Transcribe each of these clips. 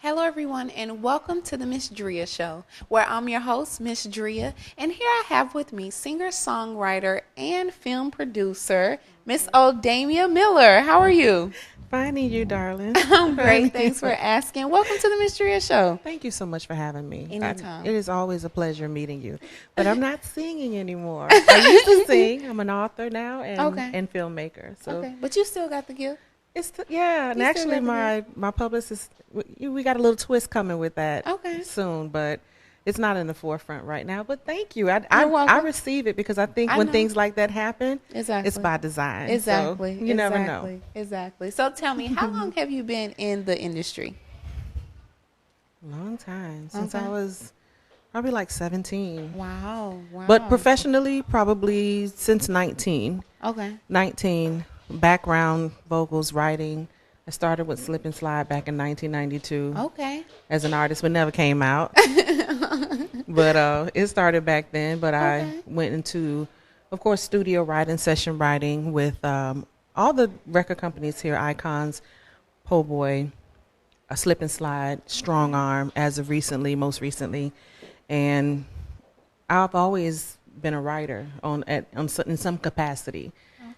Hello, everyone, and welcome to the Ms.Dria show, where I'm your host, Ms.Dria, and here I have with me singer-songwriter and film producer, Miss Oldamia Miller. How are you? Finding you, darling. I'm great. Thanks for asking. Welcome to the Ms.Dria show. Thank you so much for having me. Anytime. It is always a pleasure meeting you. But I'm not singing anymore. I used to sing. I'm an author now and filmmaker. So Okay, but you still got the gift. And You still actually got the my publicist, we got a little twist coming with that Okay. soon, but it's not in the forefront right now. But thank you. You're I welcome. receive it because I think I when know. things like that happen, Exactly. it's by design. Exactly. So you never know. Exactly. So tell me, how long have you been in the industry? Long time since Okay. I was probably like 17. Wow. But professionally, probably since 19. Okay. 19, background vocals, writing. I started with Slip and Slide back in 1992 Okay. as an artist, but never came out. But it started back then. But Okay. I went into, of course, studio writing, session writing with all the record companies here, Icons, Po' Boy, Slip and Slide, Strong Arm, as of recently, most recently. And I've always been a writer in some capacity.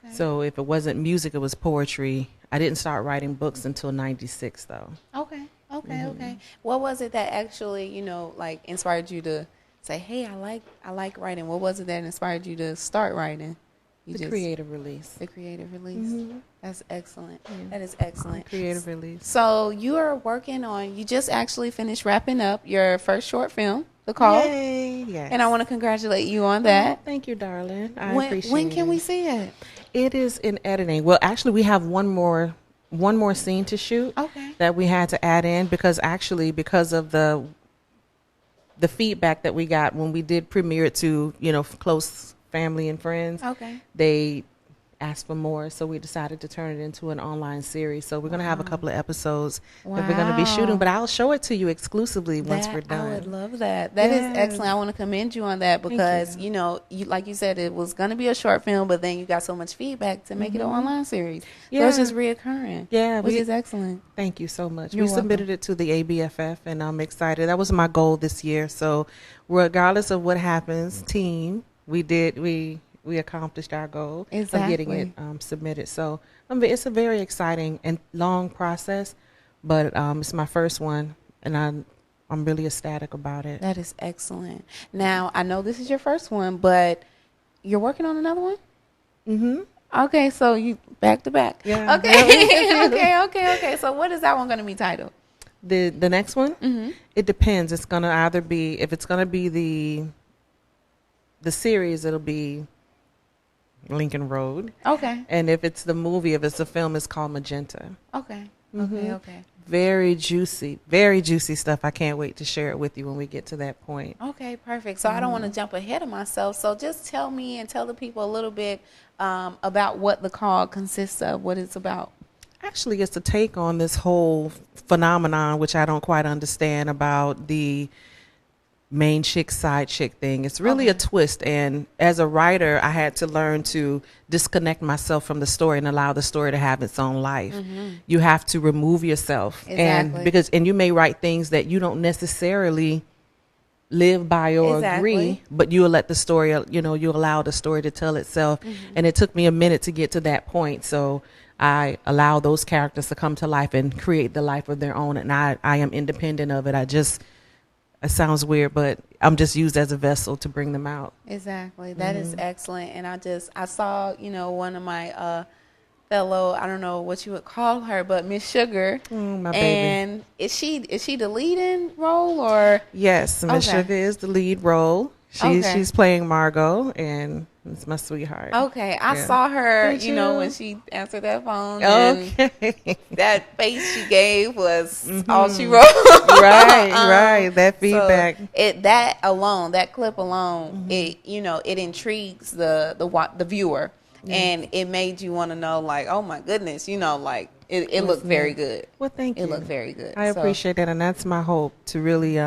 Okay. So if it wasn't music, it was poetry. I didn't start writing books until 96, though. Okay. Okay. What was it that actually, like inspired you to say, "Hey, I like writing"? What was it that inspired you to start writing? The creative release. The creative release. Mhm. That's excellent. Yeah. That is excellent. Creative release. So you are working on. You just actually finished wrapping up your first short film, The Call, Yay, yes. and I want to congratulate you on that. Oh, thank you, darling. I when appreciate when can it. we see it? It is in editing. Well, actually, we have one more scene to shoot Okay. that we had to add in because of the feedback that we got when we did premiere it to close family and friends. Okay. They asked for more, so we decided to turn it into an online series. So we're going to have a couple of episodes that we're going to be shooting, but I'll show it to you exclusively once we're done. I would love that. That is Yes. excellent. I want to commend you on that because, you. you like you said, it was going to be a short film, but then you got so much feedback to make it an online series. So Yeah. it's just reoccurring, Yeah, which is excellent. Thank you so much. You're We submitted it to the ABFF, and I'm excited. That was my goal this year. So regardless of what happens, team, we accomplished our goal of getting it submitted. So it's a very exciting and long process, but it's my first one, and I'm really ecstatic about it. That is excellent. Now, I know this is your first one, but you're working on another one? Mm-hmm. Okay, so you back to back. Yeah. Okay. Okay. So what is that one going to be titled? The next one, Mm-hmm. it depends. It's gonna either be, if it's gonna be the series, it'll be Lincoln Road. Okay. And if it's the movie, if it's a film, it's called Magenta. Okay. Mhm. Okay. Very juicy stuff. I can't wait to share it with you when we get to that point. Okay, perfect. So I don't want to jump ahead of myself. So just tell me and tell the people a little bit about what the call consists of, what it's about. Actually, it's a take on this whole phenomenon, which I don't quite understand, about the main chick, side chick thing. It's really a twist. And as a writer, I had to learn to disconnect myself from the story and allow the story to have its own life. You have to remove yourself. Exactly. And you may write things that you don't necessarily live by or agree, but you'll let the story, you allow the story to tell itself. And it took me a minute to get to that point. So I allow those characters to come to life and create the life of their own. And I am independent of it. It sounds weird, but I'm just used as a vessel to bring them out. Exactly. That is excellent. And I saw, one of my fellow, I don't know what you would call her, but Miss Sugar. My baby. And is she the leading role or? Yes, Miss Okay. Sugar is the lead role. She's playing Margot, and it's my sweetheart. Okay, I Yeah. saw her, Did you? when she answered that phone. And Okay. that face she gave was all she wrote. right. That feedback. So that clip alone, it intrigues the viewer, and it made you want to know, like, oh my goodness, it looked very good. Well, thank you. It looked very good. I So, appreciate that, and that's my hope, to really,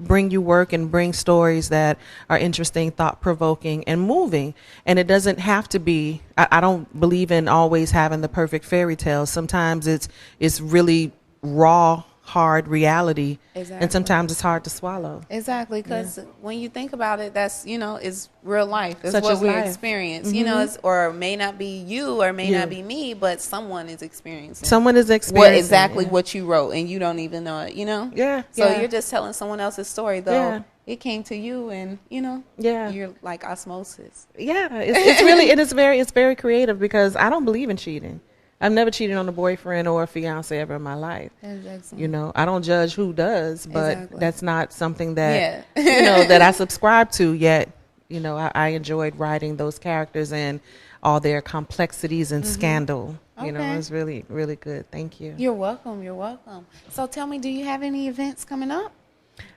bring you work and bring stories that are interesting, thought-provoking, and moving. And it doesn't have to be, I don't believe in always having the perfect fairy tale. Sometimes it's really raw, hard reality. Exactly. And sometimes it's hard to swallow. Exactly, because when you think about it, that's, is real life. It's Such what as we life. experience. It's, or may not be you or may not be me, but someone is experiencing. Someone is experiencing what you wrote, and you don't even know it. Yeah. So you're just telling someone else's story, though. Yeah. It came to you, and you're like osmosis. Yeah, it's really, and it's very creative, because I don't believe in cheating. I've never cheated on a boyfriend or a fiance ever in my life. That's excellent. I don't judge who does, but that's not something that that I subscribe to yet. I enjoyed writing those characters and all their complexities and scandal. It was really, really good. Thank you. You're welcome. You're welcome. So tell me, do you have any events coming up?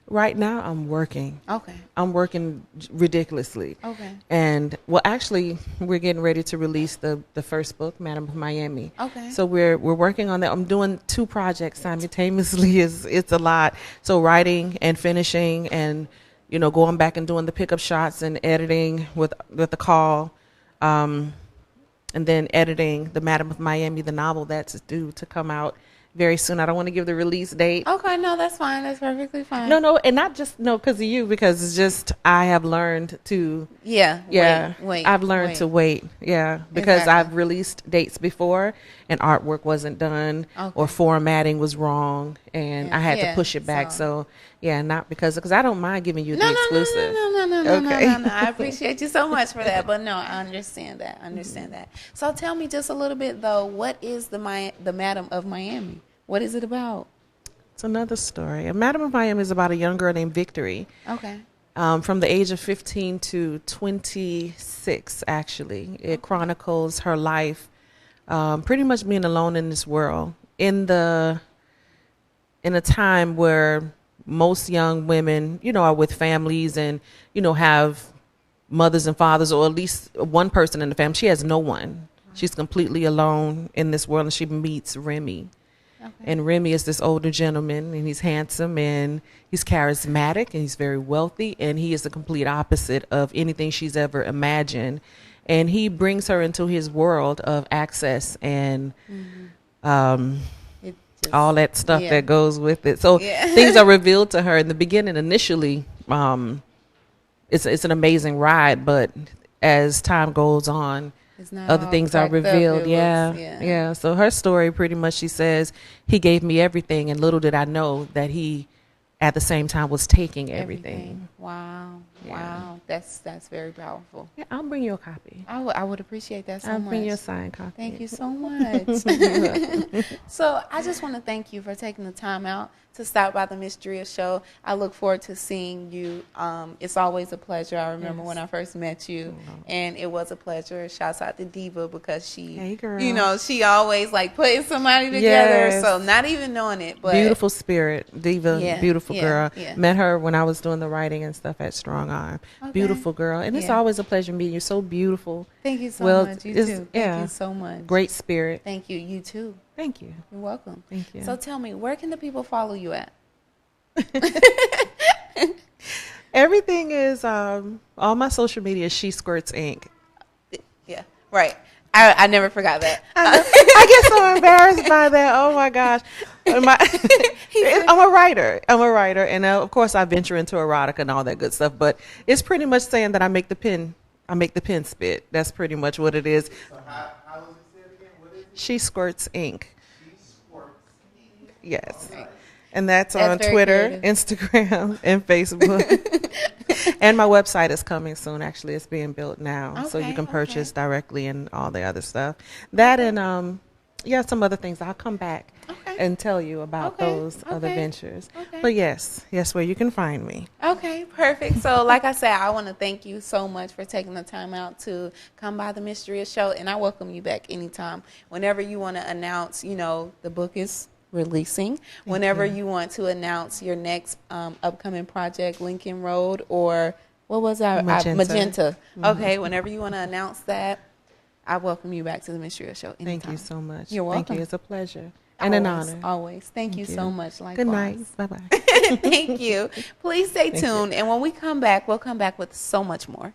Right now, I'm working. Okay. I'm working ridiculously. Okay. And, actually, we're getting ready to release the first book, Madam of Miami. Okay. So we're working on that. I'm doing 2 projects simultaneously. It's a lot. So writing and finishing and, going back and doing the pickup shots and editing with the call. And then editing the Madam of Miami, the novel that's due to come out very soon. I don't want to give the release date. Okay, no, that's fine. That's perfectly fine. No, and not just because of you, because it's just I have learned to. Wait. I've learned to wait. Yeah, because I've released dates before, and artwork wasn't done, or formatting was wrong, and I had to push it back. So not because I don't mind giving you the exclusive. No. I appreciate you so much for that, but no, I understand that. So tell me just a little bit though. What is the Madam of Miami? What is it about? It's another story. A Madam of Miami is about a young girl named Victory. Okay. From the age of 15 to 26, actually. It chronicles her life, pretty much being alone in this world. In a time where most young women, are with families and, have mothers and fathers, or at least one person in the family. She has no one. She's completely alone in this world, and she meets Remy. Okay. And Remy is this older gentleman, and he's handsome, and he's charismatic, and he's very wealthy, and he is the complete opposite of anything she's ever imagined. And he brings her into his world of access and all that stuff that goes with it. So things are revealed to her in the beginning. Initially, it's an amazing ride, but as time goes on, other things are revealed. So her story, pretty much, she says, he gave me everything, and little did I know that he, at the same time, was taking everything. Wow. That's very powerful. Yeah, I'll bring you a copy. I would appreciate that so much. I'll bring you a signed copy. Thank you so much. So I just want to thank you for taking the time out to stop by the Ms.Dria show. I look forward to seeing you. It's always a pleasure. I remember when I first met you, and it was a pleasure. Shouts out to Diva, because she, she always like putting somebody together. So not even knowing it, but beautiful spirit, Diva, beautiful girl. Met her when I was doing the writing and stuff at Strong Arm. Beautiful girl, and it's always a pleasure meeting you. So beautiful. Thank you so much. You too. Thank you so much. Great spirit. Thank you. You too. Thank you. You're welcome. Thank you. So tell me, where can the people follow you at? Everything is all my social media is She Squirts Inc. Yeah, right. I never forgot that. I get so embarrassed by that. Oh my gosh. I'm a writer, and of course I venture into erotica and all that good stuff. But it's pretty much saying that I make the pen spit. That's pretty much what it is. So how does it say it again? What is it? She Squirts Inc. She Squirts Inc. Yes. Right. And that's on Twitter, creative. Instagram, and Facebook. And my website is coming soon. Actually, it's being built now, so you can purchase directly and all the other stuff. That and some other things. I'll come back and tell you about those other ventures. But yes, where you can find me. Okay, perfect. So, like I said, I want to thank you so much for taking the time out to come by the Ms.Dria show, and I welcome you back anytime. Whenever you want to announce, the book is releasing. Whenever you want to announce your next upcoming project, Lincoln Road, or what was our Magenta. Okay, whenever you want to announce that, I welcome you back to the Ms.Dria show anytime. Thank you so much. You're welcome. Thank you. It's a pleasure and an honor. Always. Thank you so much. Likewise. Good night. Bye-bye. Thank you. Please stay tuned. And when we come back, we'll come back with so much more.